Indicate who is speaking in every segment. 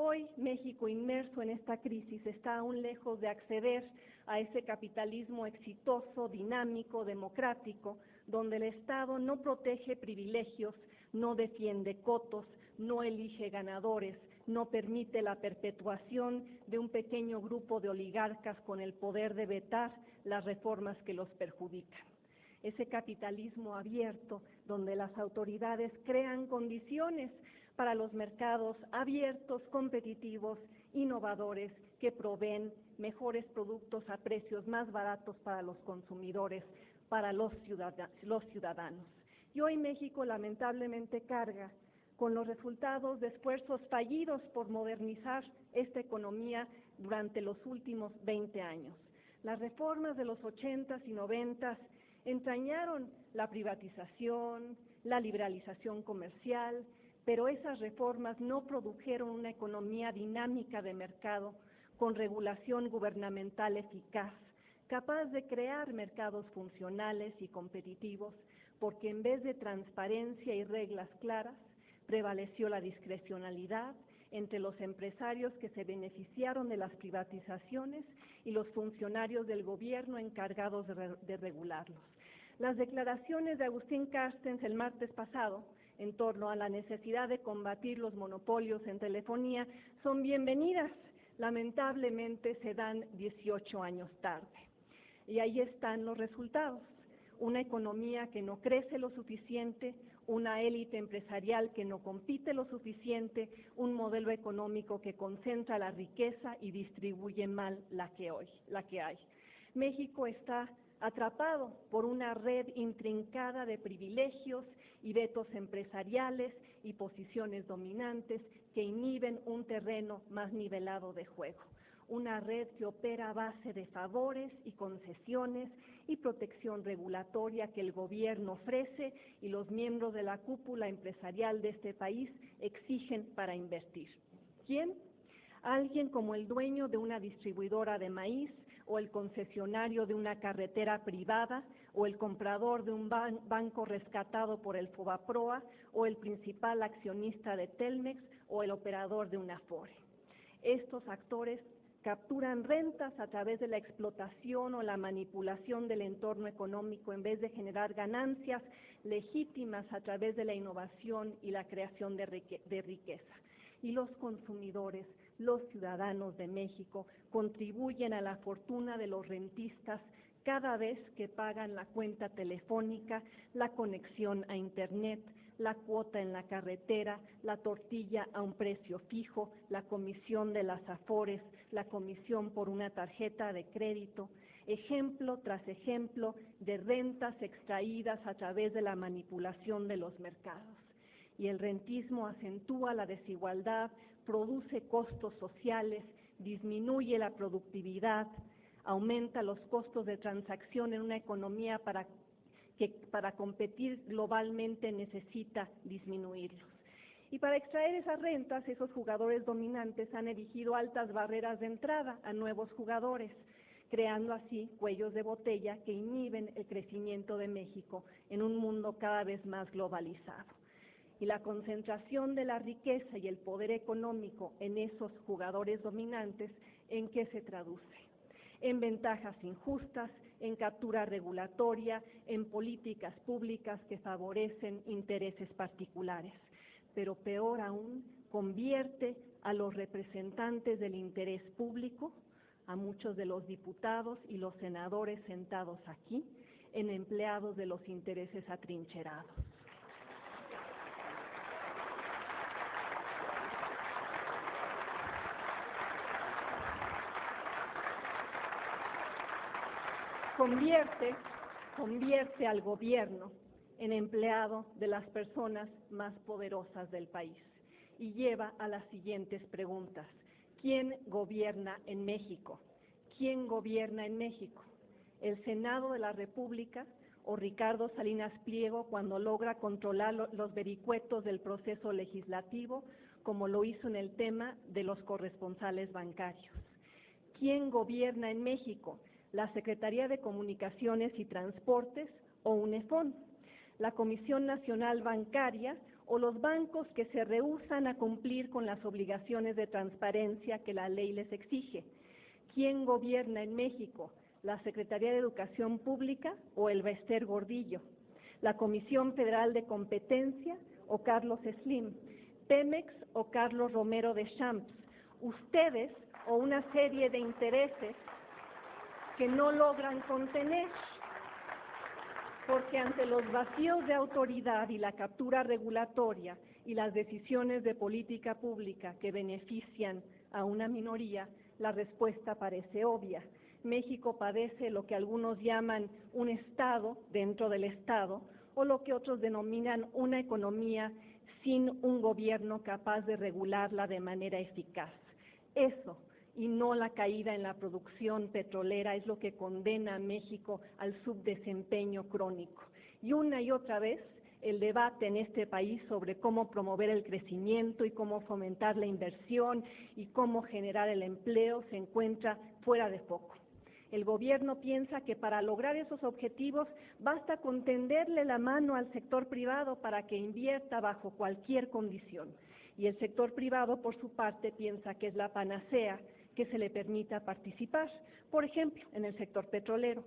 Speaker 1: Hoy México, inmerso en esta crisis, está aún lejos de acceder a ese capitalismo exitoso, dinámico, democrático, donde el Estado no protege privilegios, no defiende cotos, no elige ganadores, no permite la perpetuación de un pequeño grupo de oligarcas con el poder de vetar las reformas que los perjudican. Ese capitalismo abierto, donde las autoridades crean condiciones para los mercados abiertos, competitivos, innovadores, que proveen mejores productos a precios más baratos para los consumidores, para los ciudadanos. Y hoy México lamentablemente carga con los resultados de esfuerzos fallidos por modernizar esta economía durante los últimos 20 años. Las reformas de los 80s y 90s entrañaron la privatización, la liberalización comercial, pero esas reformas no produjeron una economía dinámica de mercado con regulación gubernamental eficaz, capaz de crear mercados funcionales y competitivos, porque en vez de transparencia y reglas claras, prevaleció la discrecionalidad entre los empresarios que se beneficiaron de las privatizaciones y los funcionarios del gobierno encargados de regularlos. Las declaraciones de Agustín Carstens el martes pasado en torno a la necesidad de combatir los monopolios en telefonía son bienvenidas, lamentablemente se dan 18 años tarde. Y ahí están los resultados: una economía que no crece lo suficiente, una élite empresarial que no compite lo suficiente, un modelo económico que concentra la riqueza y distribuye mal la que hay. México está atrapado por una red intrincada de privilegios y vetos empresariales y posiciones dominantes que inhiben un terreno más nivelado de juego. Una red que opera a base de favores y concesiones y protección regulatoria que el gobierno ofrece y los miembros de la cúpula empresarial de este país exigen para invertir. ¿Quién? Alguien como el dueño de una distribuidora de maíz, o el concesionario de una carretera privada, o el comprador de un banco rescatado por el Fobaproa, o el principal accionista de Telmex, o el operador de una Afore. Estos actores capturan rentas a través de la explotación o la manipulación del entorno económico en vez de generar ganancias legítimas a través de la innovación y la creación de riqueza. Y los consumidores, los ciudadanos de México, contribuyen a la fortuna de los rentistas cada vez que pagan la cuenta telefónica, la conexión a Internet, la cuota en la carretera, la tortilla a un precio fijo, la comisión de las Afores, la comisión por una tarjeta de crédito, ejemplo tras ejemplo de rentas extraídas a través de la manipulación de los mercados. Y el rentismo acentúa la desigualdad, produce costos sociales, disminuye la productividad, aumenta los costos de transacción en una economía que para competir globalmente necesita disminuirlos. Y para extraer esas rentas, esos jugadores dominantes han erigido altas barreras de entrada a nuevos jugadores, creando así cuellos de botella que inhiben el crecimiento de México en un mundo cada vez más globalizado. Y la concentración de la riqueza y el poder económico en esos jugadores dominantes, ¿en qué se traduce? En ventajas injustas, en captura regulatoria, en políticas públicas que favorecen intereses particulares. Pero peor aún, convierte a los representantes del interés público, a muchos de los diputados y los senadores sentados aquí, en empleados de los intereses atrincherados. Convierte al gobierno en empleado de las personas más poderosas del país y lleva a las siguientes preguntas. ¿Quién gobierna en México? ¿Quién gobierna en México? ¿El Senado de la República o Ricardo Salinas Pliego cuando logra controlar los vericuetos del proceso legislativo, como lo hizo en el tema de los corresponsales bancarios? ¿Quién gobierna en México? ¿La Secretaría de Comunicaciones y Transportes o UNEFON? ¿La Comisión Nacional Bancaria o los bancos que se rehúsan a cumplir con las obligaciones de transparencia que la ley les exige. ¿Quién gobierna en México? ¿La Secretaría de Educación Pública o el Bester Gordillo? ¿La Comisión Federal de Competencia o Carlos Slim? ¿Pemex o Carlos Romero de Champs? ¿Ustedes o una serie de intereses que no logran contener? Porque ante los vacíos de autoridad y la captura regulatoria y las decisiones de política pública que benefician a una minoría, la respuesta parece obvia. México padece lo que algunos llaman un Estado dentro del Estado o lo que otros denominan una economía sin un gobierno capaz de regularla de manera eficaz. Eso, y no la caída en la producción petrolera, es lo que condena a México al subdesempeño crónico. Y una y otra vez, el debate en este país sobre cómo promover el crecimiento y cómo fomentar la inversión y cómo generar el empleo se encuentra fuera de foco. El gobierno piensa que para lograr esos objetivos basta con tenderle la mano al sector privado para que invierta bajo cualquier condición. Y el sector privado, por su parte, piensa que es la panacea que se le permita participar, por ejemplo, en el sector petrolero.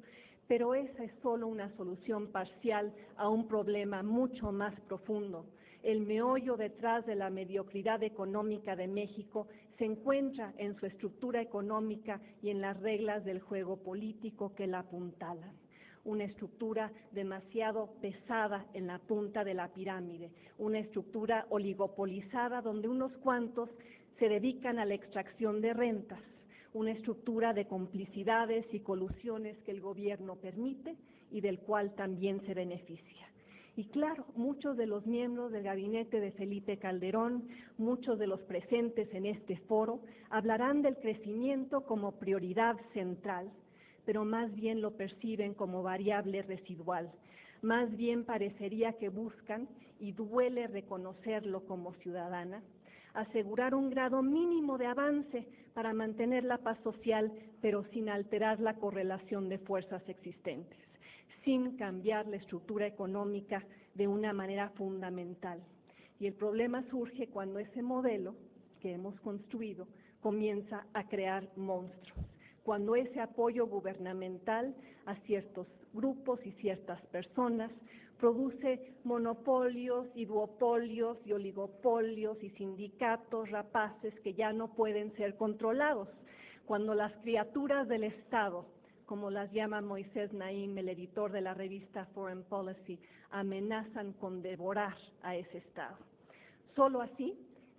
Speaker 1: Pero esa es solo una solución parcial a un problema mucho más profundo. El meollo detrás de la mediocridad económica de México se encuentra en su estructura económica y en las reglas del juego político que la apuntalan. Una estructura demasiado pesada en la punta de la pirámide, una estructura oligopolizada donde unos cuantos se dedican a la extracción de rentas, una estructura de complicidades y colusiones que el gobierno permite y del cual también se beneficia. Y claro, muchos de los miembros del gabinete de Felipe Calderón, muchos de los presentes en este foro, hablarán del crecimiento como prioridad central, pero más bien lo perciben como variable residual. Más bien parecería que buscan, y duele reconocerlo como ciudadana, asegurar un grado mínimo de avance para mantener la paz social, pero sin alterar la correlación de fuerzas existentes, sin cambiar la estructura económica de una manera fundamental. Y el problema surge cuando ese modelo que hemos construido comienza a crear monstruos, cuando ese apoyo gubernamental a ciertos grupos y ciertas personas produce monopolios y duopolios y oligopolios y sindicatos rapaces que ya no pueden ser controlados, cuando las criaturas del Estado, como las llama Moisés Naim, el editor de la revista Foreign Policy, amenazan con devorar a ese Estado. Solo así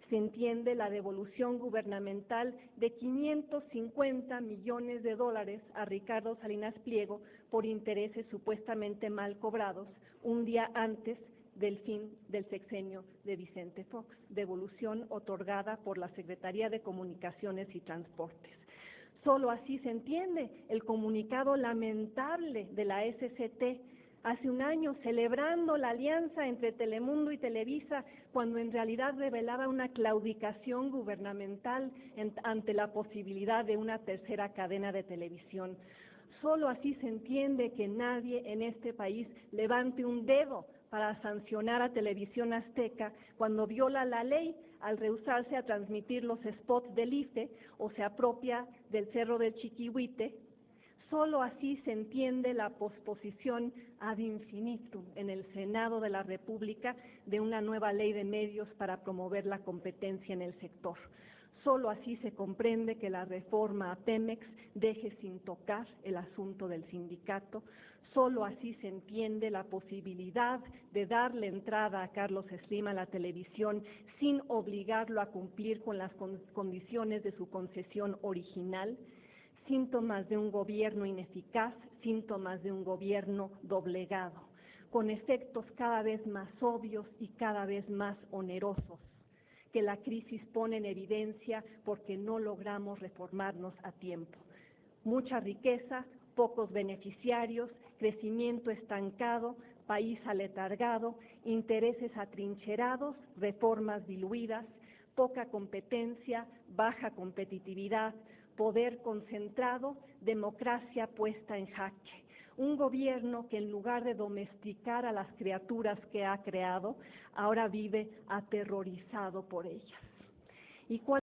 Speaker 1: se entiende la devolución gubernamental de 550 millones de dólares a Ricardo Salinas Pliego por intereses supuestamente mal cobrados un día antes del fin del sexenio de Vicente Fox, devolución otorgada por la Secretaría de Comunicaciones y Transportes. Solo así se entiende el comunicado lamentable de la SCT hace un año celebrando la alianza entre Telemundo y Televisa, cuando en realidad revelaba una claudicación gubernamental ante la posibilidad de una tercera cadena de televisión. Solo así se entiende que nadie en este país levante un dedo para sancionar a Televisión Azteca cuando viola la ley al rehusarse a transmitir los spots del IFE o se apropia del Cerro del Chiquihuite. Solo así se entiende la posposición ad infinitum en el Senado de la República de una nueva ley de medios para promover la competencia en el sector. Solo así se comprende que la reforma a Pemex deje sin tocar el asunto del sindicato. Solo así se entiende la posibilidad de darle entrada a Carlos Slim a la televisión sin obligarlo a cumplir con las condiciones de su concesión original. Síntomas de un gobierno ineficaz, síntomas de un gobierno doblegado, con efectos cada vez más obvios y cada vez más onerosos, que la crisis pone en evidencia porque no logramos reformarnos a tiempo. Mucha riqueza, pocos beneficiarios, crecimiento estancado, país aletargado, intereses atrincherados, reformas diluidas, poca competencia, baja competitividad, poder concentrado, democracia puesta en jaque. un gobierno que en lugar de domesticar a las criaturas que ha creado, ahora vive aterrorizado por ellas. ¿Y cuál